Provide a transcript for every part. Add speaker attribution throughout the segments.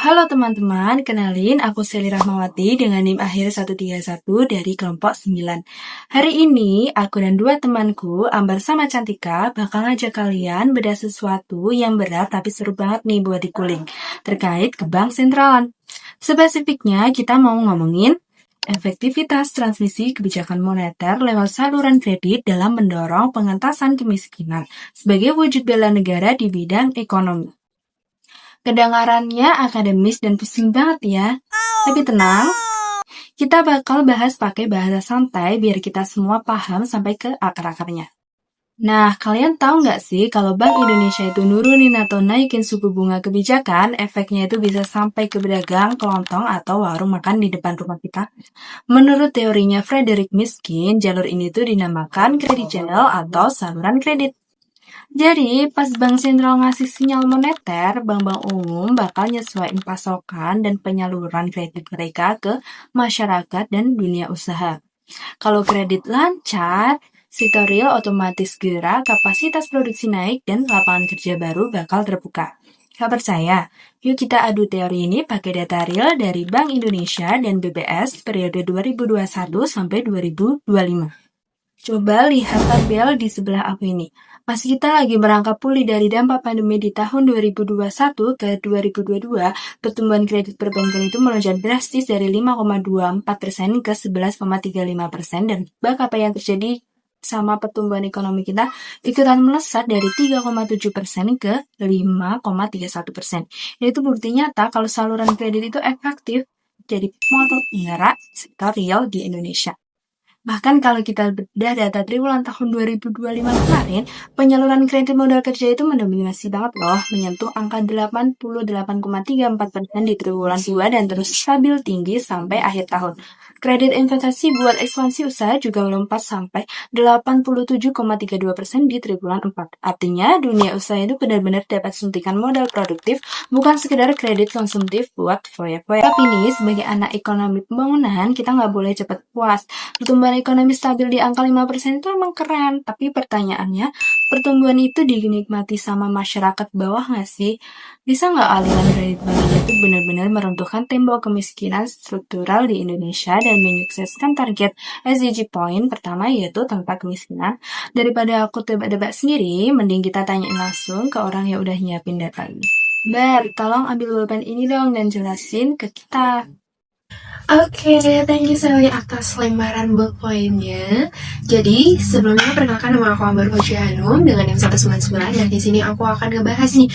Speaker 1: Halo teman-teman, kenalin aku Seli Rahmawati dengan NIM akhir 131 dari kelompok 9. Hari ini, aku dan dua temanku, Ambar sama Cantika, bakal ngajak kalian beda sesuatu yang berat tapi seru banget nih buat dikulik, terkait ke bank sentralan. Spesifiknya, kita mau ngomongin efektivitas transmisi kebijakan moneter lewat saluran kredit dalam mendorong pengentasan kemiskinan sebagai wujud bela negara di bidang ekonomi. Kedengarannya akademis dan pusing banget ya. Tapi tenang, kita bakal bahas pakai bahasa santai biar kita semua paham sampai ke akar-akarnya. Nah, kalian tahu nggak sih kalau Bank Indonesia itu nurunin atau naikin suku bunga kebijakan, efeknya itu bisa sampai ke pedagang, kelontong, atau warung makan di depan rumah kita? Menurut teorinya Frederick Mishkin, jalur ini tuh dinamakan credit channel atau saluran kredit. Jadi, pas bank sentral ngasih sinyal moneter, bank-bank umum bakal nyesuaiin pasokan dan penyaluran kredit mereka ke masyarakat dan dunia usaha. Kalau kredit lancar, sektor real otomatis gerak, kapasitas produksi naik, dan lapangan kerja baru bakal terbuka. Gak percaya? Yuk kita adu teori ini pakai data real dari Bank Indonesia dan BBS periode 2021 sampai 2025. Coba lihat tabel di sebelah aku ini. Pas kita lagi merangkap pulih dari dampak pandemi di tahun 2021 ke 2022, pertumbuhan kredit perbankan itu melonjak drastis dari 5,24% ke 11,35%, dan bak apa yang terjadi sama pertumbuhan ekonomi kita ikutan melesat dari 3,7% ke 5,31%. Itu bukti nyata kalau saluran kredit itu efektif jadi motor penggerak sektor real di Indonesia. Bahkan kalau kita bedah data triwulan tahun 2025 kemarin, penyaluran kredit modal kerja itu mendominasi banget loh, menyentuh angka 88,34% di triwulan 2 dan terus stabil tinggi sampai akhir tahun. Kredit investasi buat ekspansi usaha juga melompat sampai 87,32% di triwulan 4. Artinya, dunia usaha itu benar-benar dapat suntikan modal produktif, bukan sekedar kredit konsumtif buat foya-foya. Tapi nih, sebagai anak ekonomi pembangunan, kita nggak boleh cepat puas. Pertumbuhan ekonomi stabil di angka 5% itu emang keren, tapi pertanyaannya, pertumbuhan itu dinikmati sama masyarakat bawah nggak sih? Bisa nggak aliran kredit banknya itu benar-benar meruntuhkan tembok kemiskinan struktural di Indonesia dan menyukseskan target SDG point pertama yaitu tanpa kemiskinan? Daripada aku tebak-tebak sendiri, mending kita tanyain langsung ke orang yang udah nyiapin data ini. Bar, tolong ambil pulpen ini dong dan jelasin ke kita.
Speaker 2: Oke, thank you Sally atas lembaran ballpoint-nya. Jadi, sebelumnya perkenalkan nama aku Ambar Hanum dengan NIM 199. Dan di sini aku akan ngebahas nih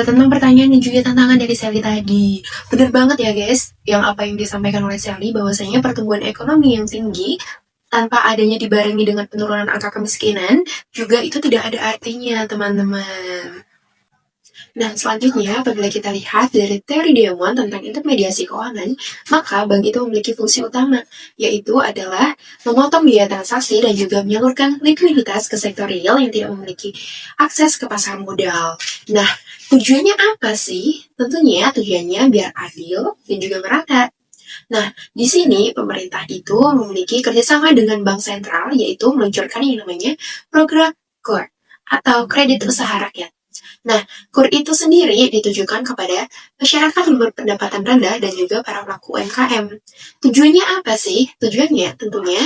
Speaker 2: tentang pertanyaan dan juga tantangan dari Sally tadi. Bener banget ya guys, yang apa yang disampaikan oleh Sally bahwasanya pertumbuhan ekonomi yang tinggi tanpa adanya dibarengi dengan penurunan angka kemiskinan juga itu tidak ada artinya, teman-teman. Nah, selanjutnya, apabila kita lihat dari teori Diamond tentang intermediasi keuangan, maka bank itu memiliki fungsi utama, yaitu adalah memotong biaya transaksi dan juga menyalurkan likuiditas ke sektor real yang tidak memiliki akses ke pasar modal. Nah, tujuannya apa sih? Tentunya tujuannya biar adil dan juga merata. Nah, di sini pemerintah itu memiliki kerjasama dengan bank sentral, yaitu meluncurkan yang namanya program KUR atau kredit usaha rakyat. Nah, KUR itu sendiri ditujukan kepada masyarakat yang berpendapatan rendah dan juga para pelaku UMKM. Tujuannya apa sih? Tujuannya tentunya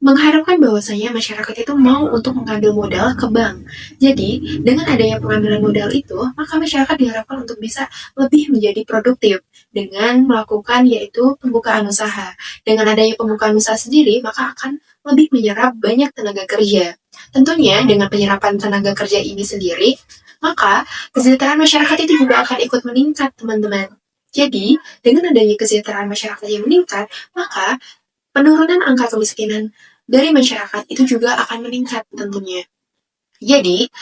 Speaker 2: mengharapkan bahwasanya masyarakat itu mau untuk mengambil modal ke bank. Jadi, dengan adanya pengambilan modal itu, maka masyarakat diharapkan untuk bisa lebih menjadi produktif dengan melakukan yaitu pembukaan usaha. Dengan adanya pembukaan usaha sendiri, maka akan lebih menyerap banyak tenaga kerja. Tentunya dengan penyerapan tenaga kerja ini sendiri, maka kesejahteraan masyarakat itu juga akan ikut meningkat, teman-teman. Jadi, dengan adanya kesejahteraan masyarakat yang meningkat, maka penurunan angka kemiskinan dari masyarakat itu juga akan meningkat tentunya. Jadi,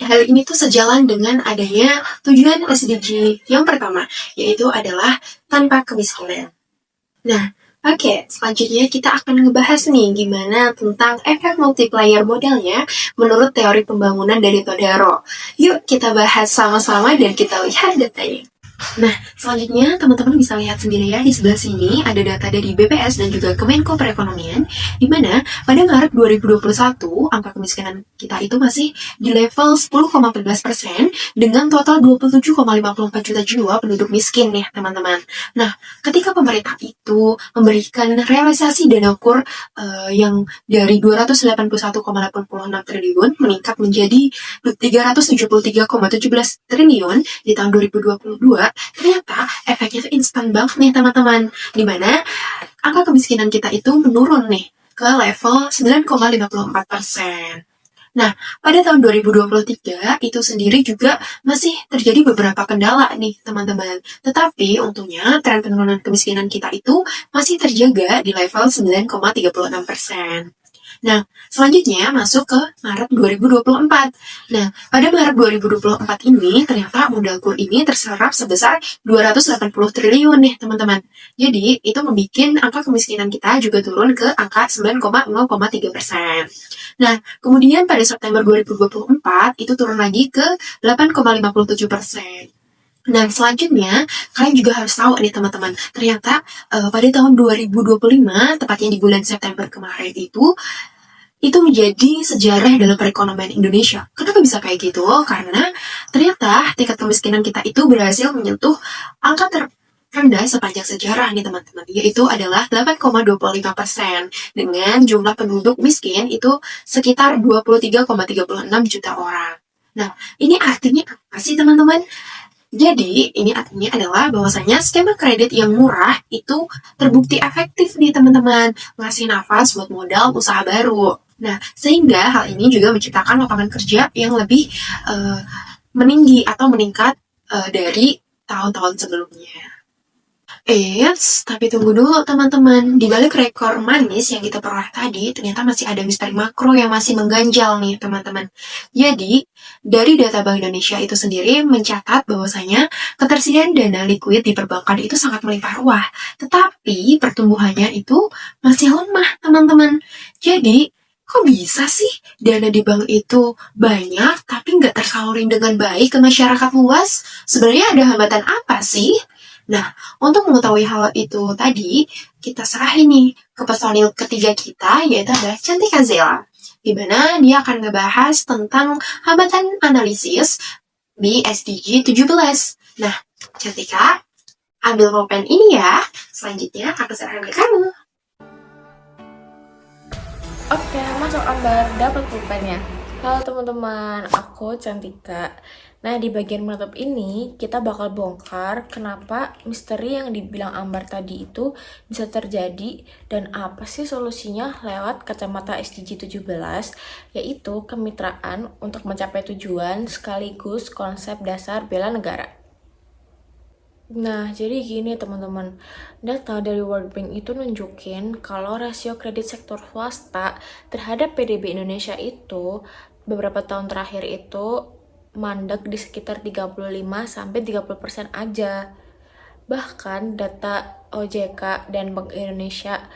Speaker 2: hal ini tuh sejalan dengan adanya tujuan SDG yang pertama, yaitu adalah tanpa kemiskinan. Nah, Oke, selanjutnya kita akan ngebahas nih gimana tentang efek multiplier modalnya menurut teori pembangunan dari Todaro. Yuk kita bahas sama-sama dan kita lihat datanya. Nah, selanjutnya teman-teman bisa lihat sendiri ya di sebelah sini ada data dari BPS dan juga Kemenko Perekonomian di mana pada Maret 2021 angka kemiskinan kita itu masih di level 10,14% dengan total 27,54 juta jiwa penduduk miskin nih teman-teman. Nah, ketika pemerintah itu memberikan realisasi dana kur yang dari 281,86 triliun meningkat menjadi 373,17 triliun di tahun 2022, ternyata efeknya itu instan banget nih teman-teman, dimana angka kemiskinan kita itu menurun nih ke level 9,54%. Nah, pada tahun 2023 itu sendiri juga masih terjadi beberapa kendala nih teman-teman. Tetapi untungnya tren penurunan kemiskinan kita itu masih terjaga di level 9,36%. Nah, selanjutnya masuk ke Maret 2024. Nah, pada Maret 2024 ini ternyata modal kur ini terserap sebesar 280 triliun nih teman-teman. Jadi, itu membuat angka kemiskinan kita juga turun ke angka 9,0,3%. Nah, kemudian pada September 2024 itu turun lagi ke 8,57%. Nah, selanjutnya, kalian juga harus tahu nih teman-teman, ternyata pada tahun 2025, tepatnya di bulan September kemarin itu menjadi sejarah dalam perekonomian Indonesia. Kenapa bisa kayak gitu? Karena ternyata tingkat kemiskinan kita itu berhasil menyentuh angka terendah sepanjang sejarah nih teman-teman, yaitu adalah 8,25% dengan jumlah penduduk miskin itu sekitar 23,36 juta orang. Nah, ini artinya apa sih teman-teman? Jadi, ini artinya adalah bahwasanya skema kredit yang murah itu terbukti efektif nih teman-teman, ngasih nafas buat modal usaha baru. Nah, sehingga hal ini juga menciptakan lapangan kerja yang lebih meninggi atau meningkat dari tahun-tahun sebelumnya. Tapi tunggu dulu teman-teman. Di balik rekor manis yang kita peroleh tadi, ternyata masih ada misteri makro yang masih mengganjal nih teman-teman. Jadi, dari data Bank Indonesia itu sendiri mencatat bahwasanya ketersediaan dana likuid di perbankan itu sangat melimpah ruah. Tetapi pertumbuhannya itu masih lemah teman-teman. Jadi, kok bisa sih dana di bank itu banyak tapi nggak tersalurin dengan baik ke masyarakat luas? Sebenarnya ada hambatan apa sih? Nah, untuk mengetahui hal itu tadi, kita serahin nih ke personil ketiga kita, yaitu adalah Cantika Zela, di mana dia akan ngebahas tentang hambatan analisis di SDG 17. Nah, Cantika, ambil pulpen ini ya. Selanjutnya, aku serahkan ke kamu.
Speaker 3: Oke, masuk Ambar, dapat pulpennya. Halo teman-teman, aku Cantika. Nah, di bagian menutup ini, kita bakal bongkar kenapa misteri yang dibilang Ambar tadi itu bisa terjadi dan apa sih solusinya lewat kacamata SDG 17, yaitu kemitraan untuk mencapai tujuan sekaligus konsep dasar bela negara. Nah, jadi gini teman-teman, data dari World Bank itu nunjukin kalau rasio kredit sektor swasta terhadap PDB Indonesia itu beberapa tahun terakhir itu mandek di sekitar 35-30% aja. Bahkan data OJK dan Bank Indonesia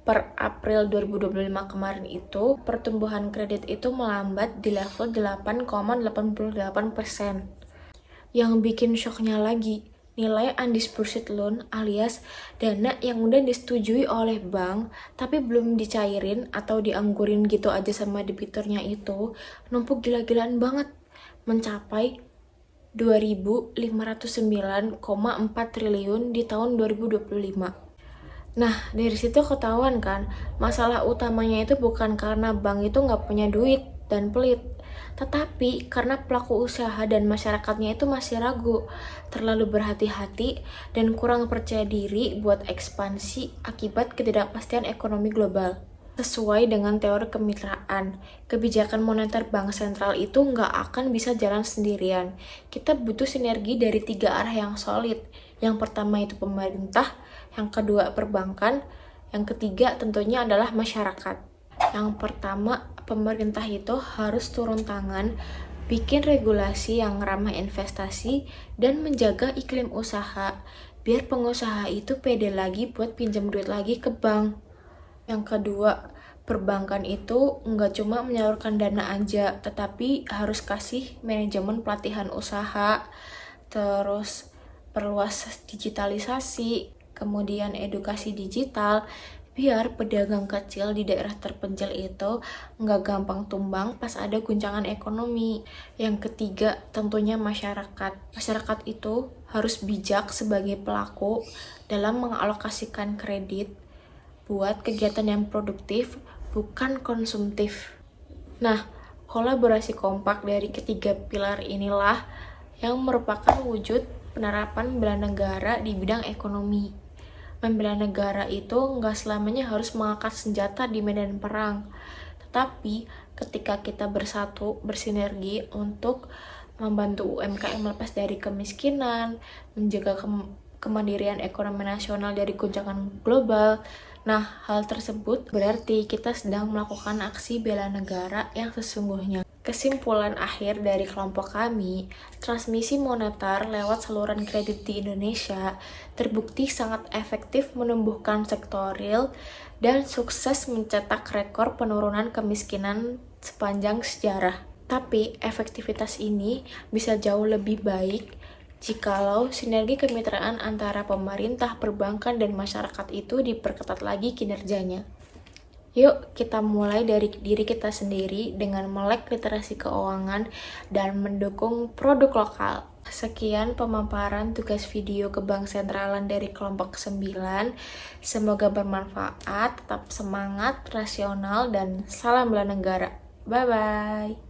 Speaker 3: per April 2025 kemarin itu pertumbuhan kredit itu melambat di level 8,88%. Yang bikin shocknya lagi, nilai undisbursed loan alias dana yang udah disetujui oleh bank tapi belum dicairin atau dianggurin gitu aja sama debiturnya itu numpuk gila-gilaan banget, mencapai 2.509,4 triliun di tahun 2025. Nah, dari situ ketahuan kan, masalah utamanya itu bukan karena bank itu nggak punya duit dan pelit, tetapi karena pelaku usaha dan masyarakatnya itu masih ragu, terlalu berhati-hati, dan kurang percaya diri buat ekspansi akibat ketidakpastian ekonomi global. Sesuai dengan teori kemitraan, kebijakan moneter bank sentral itu nggak akan bisa jalan sendirian. Kita butuh sinergi dari 3 arah yang solid. Yang pertama itu pemerintah, yang kedua perbankan, yang ketiga tentunya adalah masyarakat. Yang pertama, pemerintah itu harus turun tangan bikin regulasi yang ramah investasi, dan menjaga iklim usaha, biar pengusaha itu pede lagi buat pinjam duit lagi ke bank. Yang kedua, perbankan itu nggak cuma menyalurkan dana aja, tetapi harus kasih manajemen pelatihan usaha, terus perluas digitalisasi, kemudian edukasi digital, biar pedagang kecil di daerah terpencil itu nggak gampang tumbang pas ada guncangan ekonomi. Yang ketiga, tentunya masyarakat. Masyarakat itu harus bijak sebagai pelaku dalam mengalokasikan kredit buat kegiatan yang produktif, bukan konsumtif. Nah, kolaborasi kompak dari ketiga pilar inilah yang merupakan wujud penerapan bela negara di bidang ekonomi. Membela negara itu nggak selamanya harus mengangkat senjata di medan perang, tetapi ketika kita bersatu, bersinergi untuk membantu UMKM melepas dari kemiskinan, menjaga kemandirian ekonomi nasional dari guncangan global. Nah, hal tersebut berarti kita sedang melakukan aksi bela negara yang sesungguhnya. Kesimpulan akhir dari kelompok kami, transmisi moneter lewat saluran kredit di Indonesia terbukti sangat efektif menumbuhkan sektor real dan sukses mencetak rekor penurunan kemiskinan sepanjang sejarah. Tapi efektivitas ini bisa jauh lebih baik jikalau sinergi kemitraan antara pemerintah, perbankan, dan masyarakat itu diperketat lagi kinerjanya. Yuk kita mulai dari diri kita sendiri dengan melek literasi keuangan dan mendukung produk lokal. Sekian pemaparan tugas video ke Bank Sentralan dari kelompok 9. Semoga bermanfaat, tetap semangat, rasional, dan salam bela negara. Bye-bye.